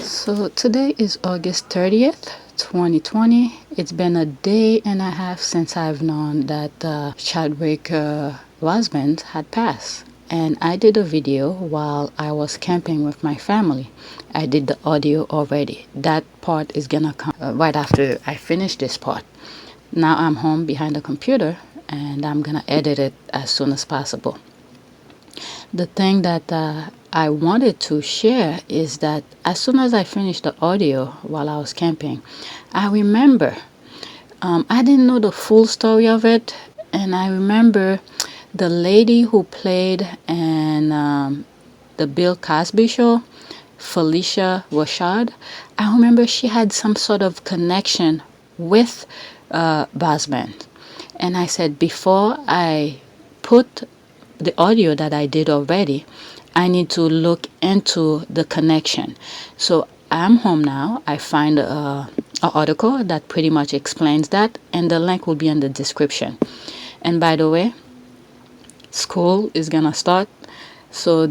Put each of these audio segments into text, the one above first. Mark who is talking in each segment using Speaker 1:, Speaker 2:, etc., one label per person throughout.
Speaker 1: So today is August 30th, 2020. It's been a day and a half since I've known that Chadwick Boseman had passed. And I did a video while I was camping with my family. I did the audio already. That part is gonna come right after I finish this part. Now I'm home behind the computer and I'm gonna edit it as soon as possible. The thing that I wanted to share is that as soon as I finished the audio while I was camping, I remember I didn't know the full story of it, and I remember the lady who played in the Bill Cosby show, Phylicia Rashad. I remember she had some sort of connection with Boseman, and I said before I put the audio that I did already, I need to look into the connection. So I'm home now. I find an article that pretty much explains that, and the link will be in the description. And by the way, school is gonna start, so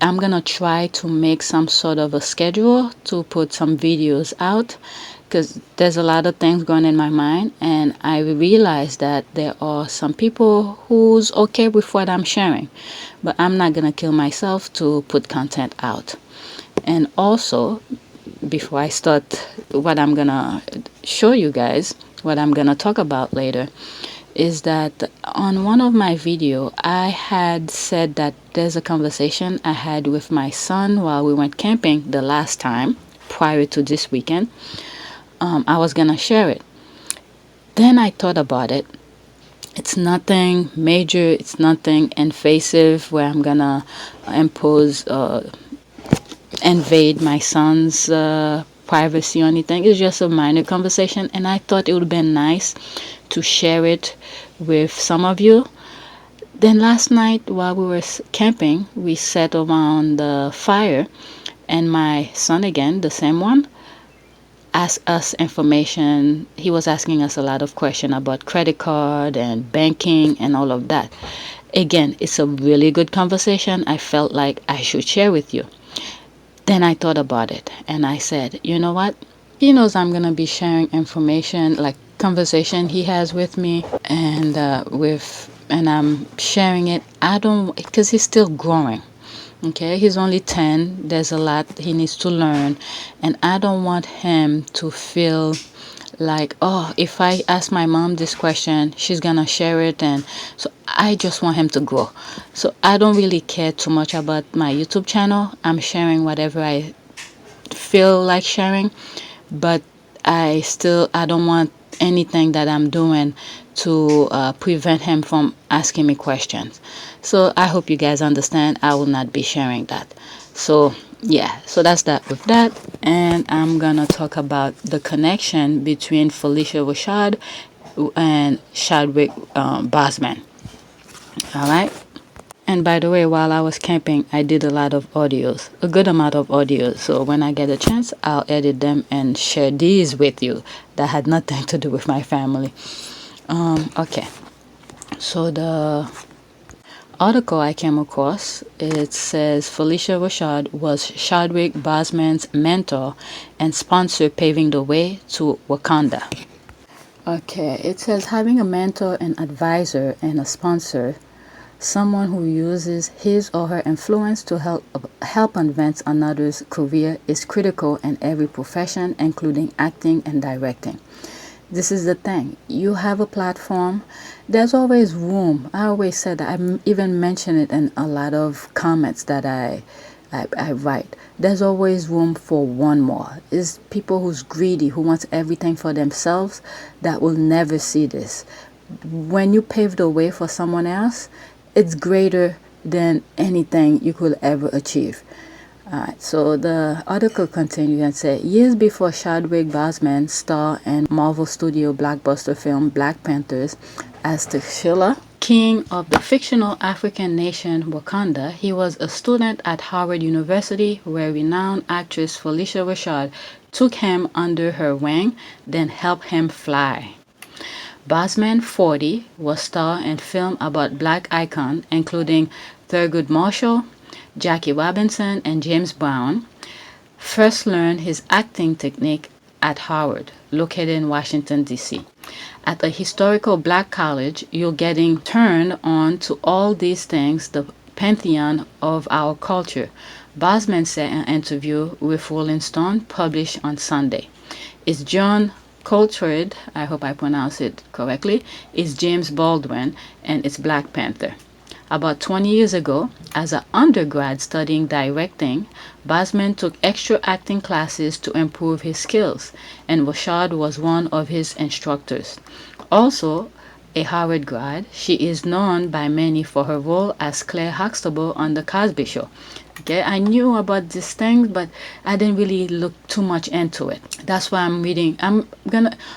Speaker 1: I'm gonna try to make some sort of a schedule to put some videos out, because there's a lot of things going in my mind, and I realize that there are some people who's okay with what I'm sharing, but I'm not gonna kill myself to put content out. And also, before I start what I'm gonna show you guys, what I'm gonna talk about later, is that on one of my video I had said that there's a conversation I had with my son while we went camping the last time prior to this weekend. I was gonna share it. Then I thought about it. It's nothing major, it's nothing invasive where I'm gonna impose invade my son's privacy or anything. It's just a minor conversation, and I thought it would have been nice to share it with some of you. Then last night while we were camping, we sat around the fire, and my son, again the same one, asked us information. He was asking us a lot of questions about credit card and banking and all of that. Again, it's a really good conversation. I felt like I should share with you. Then I thought about it and I said, you know what? He knows I'm going to be sharing information, like conversation he has with me, and I'm sharing it. I don't, because he's still growing. Okay, he's only 10. There's a lot he needs to learn, and I don't want him to feel like, oh, if I ask my mom this question, she's gonna share it. And so I just want him to grow. So I don't really care too much about my YouTube channel. I'm sharing whatever I feel like sharing, but I don't want anything that I'm doing to prevent him from asking me questions. So I hope you guys understand. I will not be sharing that. So yeah, so that's that with that. And I'm gonna talk about the connection between Phylicia Rashad and Chadwick Boseman. All right. And by the way, while I was camping, I did a lot of audios, a good amount of audios. So when I get a chance, I'll edit them and share these with you that had nothing to do with my family. Okay. So the article I came across, it says Phylicia Rashad was Chadwick Boseman's mentor and sponsor, paving the way to Wakanda. Okay, it says having a mentor, an advisor, and a sponsor, someone who uses his or her influence to help advance another's career, is critical in every profession, including acting and directing. This is the thing. You have a platform. There's always room. I always said that. I even mention it in a lot of comments that I write. There's always room for one more. It's people who's greedy, who wants everything for themselves, that will never see this. When you pave the way for someone else, it's greater than anything you could ever achieve. Alright, so the article continues and says, years before Chadwick Boseman starred in Marvel Studio blockbuster film Black Panthers as T'Challa, king of the fictional African nation Wakanda, he was a student at Howard University, where renowned actress Phylicia Rashad took him under her wing, then helped him fly. Boseman, 40, was starred in films about black icons, including Thurgood Marshall, Jackie Robinson, and James Brown. first learned his acting technique at Howard, located in Washington, D.C. At a historical black college, you're getting turned on to all these things, the pantheon of our culture, Boseman said in an interview with Rolling Stone published on Sunday. It's John Coltrane, I hope I pronounce it correctly, it's James Baldwin, and it's Black Panther. About 20 years ago, as an undergrad studying directing, Boseman took extra acting classes to improve his skills, and Rashad was one of his instructors. Also, a Howard grad, she is known by many for her role as Claire Huxtable on The Cosby Show. Okay, I knew about these things, but I didn't really look too much into it. That's why I'm reading.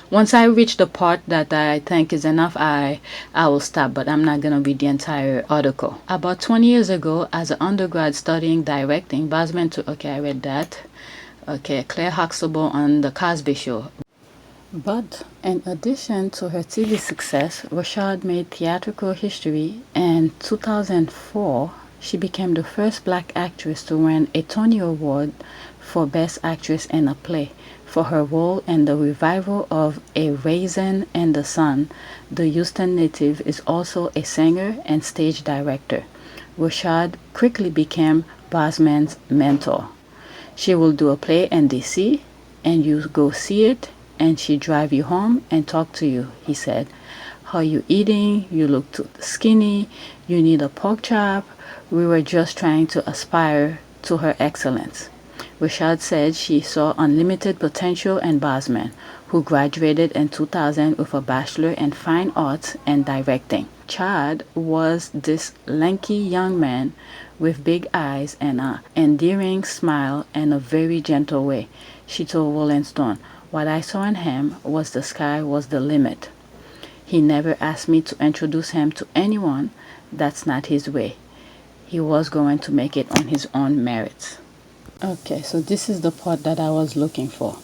Speaker 1: Once I reach the part that I think is enough, I will stop, but I'm not gonna read the entire article. About 20 years ago, as an undergrad studying directing, Boseman took, okay, I read that. Okay, Claire Huxtable on The Cosby Show. But in addition to her TV success, Rashad made theatrical history. In 2004, she became the first black actress to win a Tony Award for Best Actress in a Play for her role in the revival of A Raisin in the Sun. The Houston native is also a singer and stage director. Rashad quickly became Boseman's mentor. She will do a play in DC, and you go see it, and she drive you home and talk to you, he said. How you eating? You look too skinny. You need a pork chop. We were just trying to aspire to her excellence. Rashad said she saw unlimited potential in Boseman, who graduated in 2000 with a bachelor in fine arts and directing. Chad was this lanky young man with big eyes and an endearing smile and a very gentle way. She told Rolling Stone, "What I saw in him was the sky was the limit. He never asked me to introduce him to anyone. That's not his way. He was going to make it on his own merits." Okay, so this is the part that I was looking for.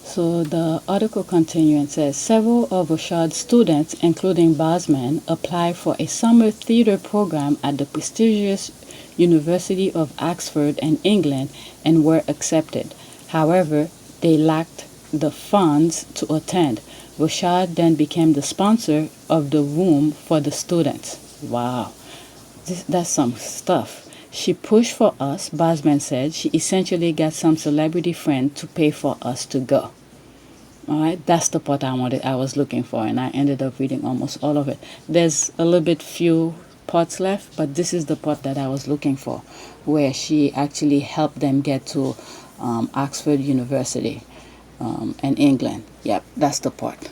Speaker 1: So the article continues and says, several of Rashad's students, including Boseman, applied for a summer theater program at the prestigious University of Oxford in England and were accepted. However, they lacked the funds to attend. Rashad then became the sponsor of the room for the students. Wow, that's some stuff. She pushed for us, Boseman said. She essentially got some celebrity friend to pay for us to go. All right, that's the part I was looking for, and I ended up reading almost all of it. There's a little bit few parts left, but this is the part that I was looking for, where she actually helped them get to Oxford University in England. Yep, that's the part.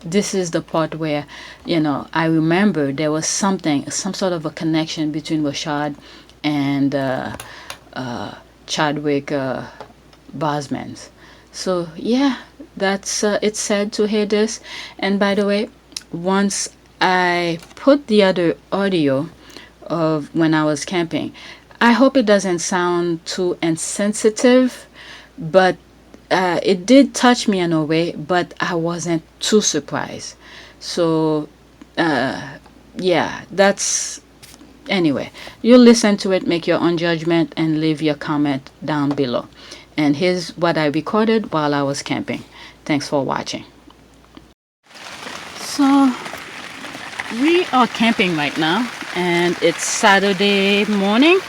Speaker 1: This is the part where, I remember there was some sort of a connection between Rashad and Chadwick Boseman. So yeah, that's it's sad to hear this. And by the way, once I put the other audio of when I was camping, I hope it doesn't sound too insensitive, but it did touch me in a way, but I wasn't too surprised. So yeah, that's anyway, you listen to it, make your own judgment, and leave your comment down below. And here's what I recorded while I was camping. Thanks for watching. So we are camping right now, and it's Saturday morning,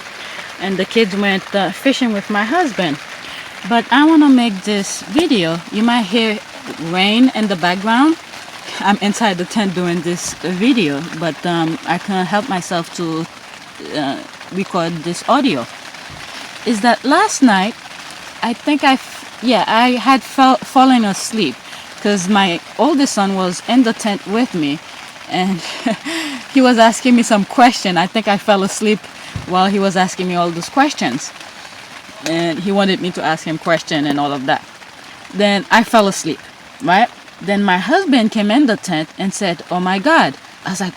Speaker 1: and the kids went fishing with my husband. But I want to make this video. You might hear rain in the background. I'm inside the tent doing this video, but I can't help myself to record this audio. Is that last night, I think I had fallen asleep because my oldest son was in the tent with me, and he was asking me some question. I think I fell asleep while he was asking me all those questions, and he wanted me to ask him question and all of that. Then I fell asleep, right? Then my husband came in the tent and said, "Oh my God." I was like,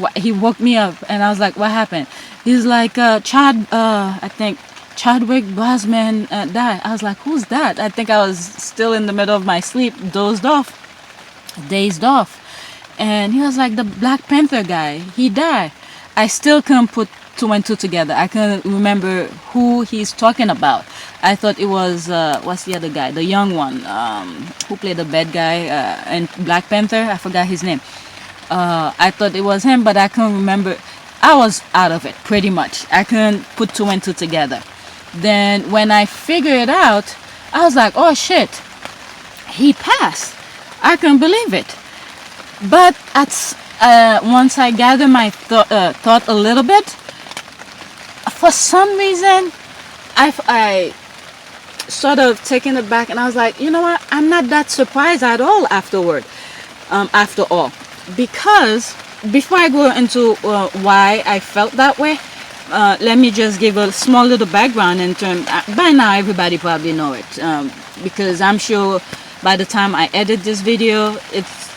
Speaker 1: what? He woke me up, and I was like, "What happened?" He's like, I think Chadwick Boseman died. I was like, "Who's that?" I think I was still in the middle of my sleep, dazed off. And he was like, "The Black Panther guy, he died." I still couldn't put two and two together. I couldn't remember who he's talking about. I thought it was what's the other guy, the young one, who played the bad guy in Black Panther. I forgot his name. I thought it was him, but I couldn't remember. I was out of it pretty much. I couldn't put two and two together. Then when I figured it out, I was like, oh shit, he passed. I couldn't believe it. But once I gathered my thought a little bit, for some reason, I sort of taken it back, and I was like, you know what? I'm not that surprised at all afterward. After all, because before I go into why I felt that way, let me just give a small little background in terms. By now, everybody probably know it, because I'm sure by the time I edit this video, it's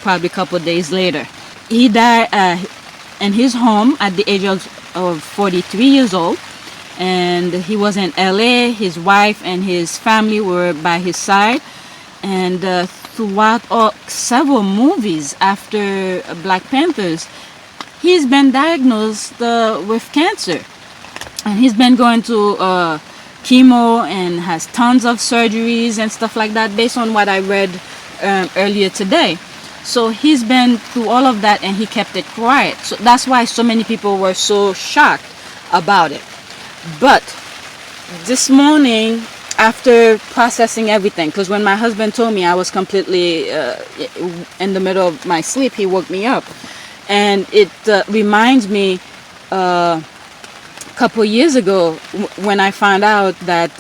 Speaker 1: probably a couple of days later. He died in his home at the age of 43 years old, and he was in LA. His wife and his family were by his side, and throughout several movies after Black Panthers, he's been diagnosed with cancer, and he's been going to chemo and has tons of surgeries and stuff like that, based on what I read earlier today. So he's been through all of that, and he kept it quiet. So that's why so many people were so shocked about it. But this morning, after processing everything, because when my husband told me, I was completely in the middle of my sleep, he woke me up. And it reminds me a couple years ago when I found out that,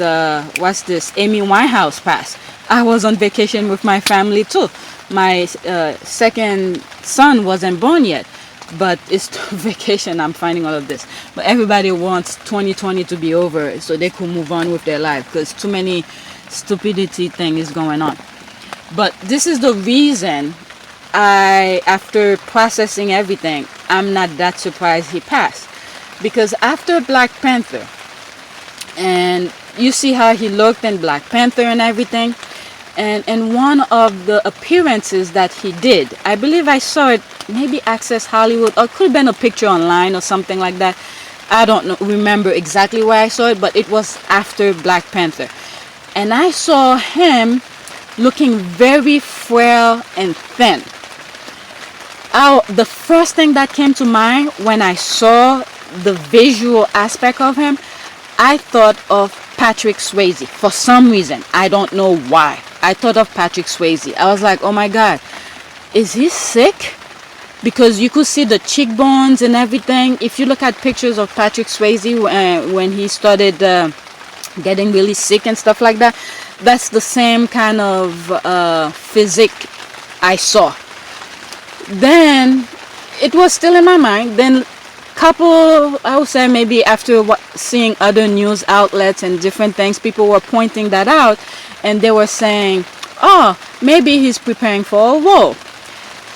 Speaker 1: Amy Winehouse passed. I was on vacation with my family too. My second son wasn't born yet, but it's vacation. I'm finding all of this. But everybody wants 2020 to be over so they could move on with their life, because too many stupidity thing is going on. But this is the reason after processing everything, I'm not that surprised he passed. Because after Black Panther, and you see how he looked in Black Panther and everything, and one of the appearances that he did, I believe I saw it, maybe Access Hollywood, or it could have been a picture online or something like that. I don't remember exactly where I saw it, but it was after Black Panther. And I saw him looking very frail and thin. The first thing that came to mind when I saw the visual aspect of him, I thought of Patrick Swayze. For some reason, I don't know why, I thought of Patrick Swayze. I was like, oh my God, is he sick? Because you could see the cheekbones and everything. If you look at pictures of Patrick Swayze when he started getting really sick and stuff like that, that's the same kind of physique I saw. Then it was still in my mind. Then I would say maybe after seeing other news outlets and different things, people were pointing that out, and they were saying, oh, maybe he's preparing for a role.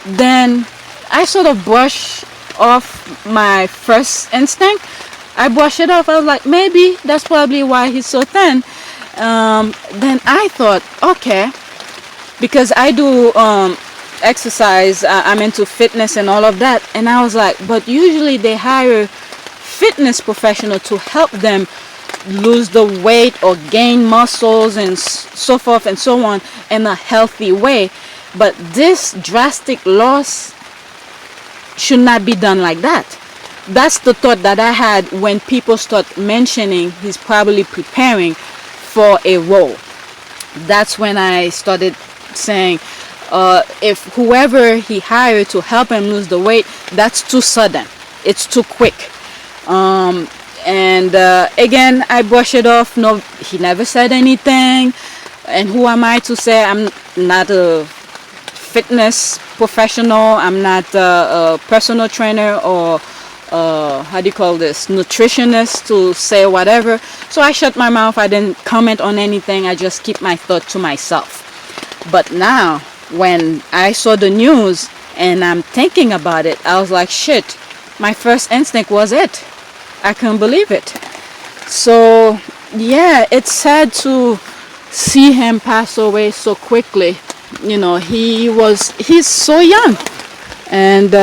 Speaker 1: Then I sort of brushed off my first instinct. I brushed it off. I was like, maybe that's probably why he's so thin. Then I thought, okay, because I do exercise, I'm into fitness and all of that, and I was like, but usually they hire fitness professionals to help them lose the weight or gain muscles and so forth and so on in a healthy way. But this drastic loss should not be done like that. That's the thought that I had when people start mentioning he's probably preparing for a role. That's when I started saying, if whoever he hired to help him lose the weight, that's too sudden. It's too quick. And again, I brush it off. No, he never said anything. And who am I to say? I'm not a fitness professional. I'm not a personal trainer or nutritionist to say whatever. So I shut my mouth. I didn't comment on anything. I just keep my thought to myself. But now, when I saw the news and I'm thinking about it, I was like, shit, my first instinct was it. I couldn't believe it. So yeah, it's sad to see him pass away so quickly. You know, he's so young, and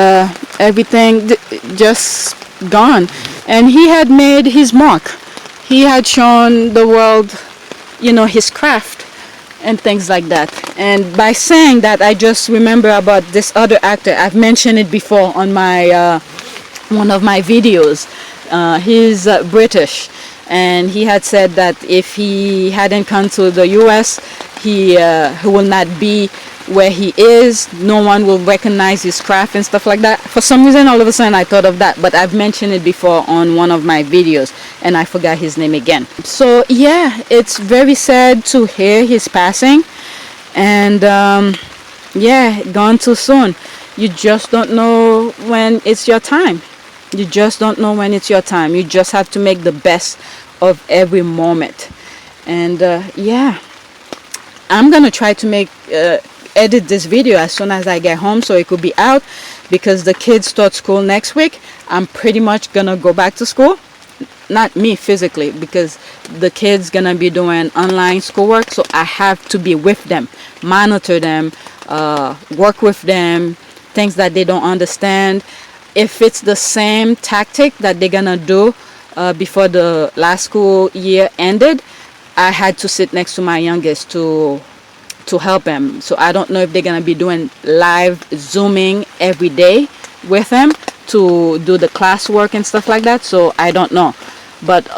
Speaker 1: everything just gone. and he had made his mark. He had shown the world, his craft and things like that. And by saying that, I just remember about this other actor. I've mentioned it before on my one of my videos. He's British, and he had said that if he hadn't come to the US, he will not be where he is. No one will recognize his craft and stuff like that. For some reason, all of a sudden I thought of that, but I've mentioned it before on one of my videos, and I forgot his name again. So yeah, it's very sad to hear his passing, and yeah, gone too soon. You just don't know when it's your time. You just don't know when it's your time. You just have to make the best of every moment. And yeah, I'm gonna try to edit this video as soon as I get home so it could be out, because the kids start school next week. I'm pretty much gonna go back to school. Not me physically, because the kids gonna be doing online schoolwork, so I have to be with them, monitor them, work with them, things that they don't understand. If it's the same tactic that they're gonna do before the last school year ended, I had to sit next to my youngest to help him. So I don't know if they're gonna be doing live zooming every day with him to do the classwork and stuff like that. So I don't know. But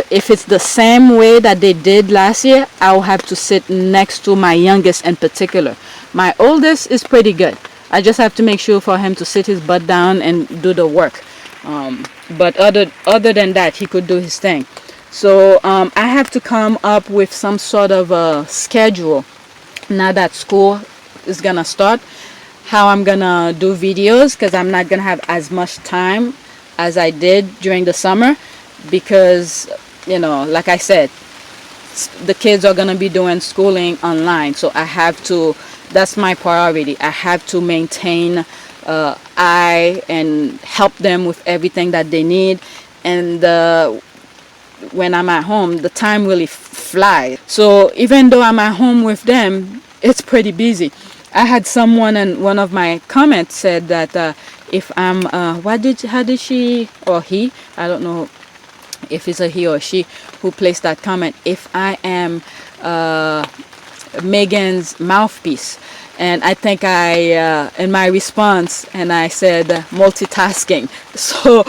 Speaker 1: if it's the same way that they did last year, I'll have to sit next to my youngest in particular. My oldest is pretty good. I just have to make sure for him to sit his butt down and do the work. But other than that, he could do his thing. So I have to come up with some sort of a schedule now that school is gonna start, how I'm gonna do videos, because I'm not gonna have as much time as I did during the summer, because like I said, the kids are gonna be doing schooling online, so I have to, that's my priority. I have to maintain and help them with everything that they need. And when I'm at home, the time really flies. So even though I'm at home with them, it's pretty busy. I had someone in one of my comments said that if I'm how did she or he, I don't know if it's a he or she who placed that comment, if I am Meghan's mouthpiece. And I think in my response, and I said multitasking. So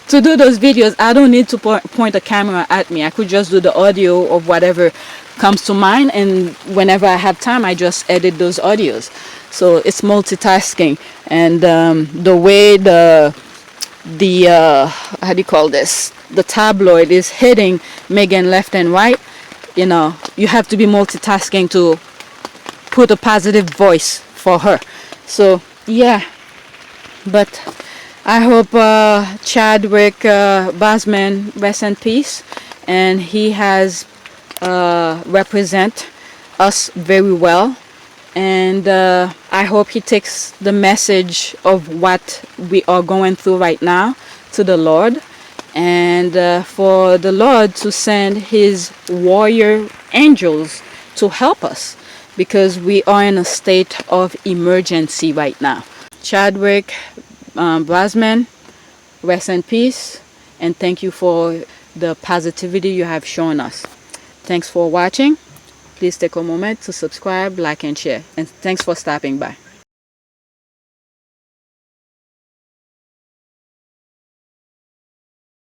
Speaker 1: to do those videos, I don't need to point a camera at me. I could just do the audio of whatever comes to mind, and whenever I have time, I just edit those audios. So it's multitasking. And the way the how do you call this, the tabloid is hitting Meghan left and right, you have to be multitasking to put a positive voice for her. So yeah, but I hope Chadwick Boseman rest in peace, and he has represent us very well, and I hope he takes the message of what we are going through right now to the Lord, and for the Lord to send his warrior angels to help us, because we are in a state of emergency right now. Chadwick Boseman, rest in peace, and thank you for the positivity you have shown us. Thanks for watching. Please take a moment to subscribe, like, and share. And thanks for stopping by.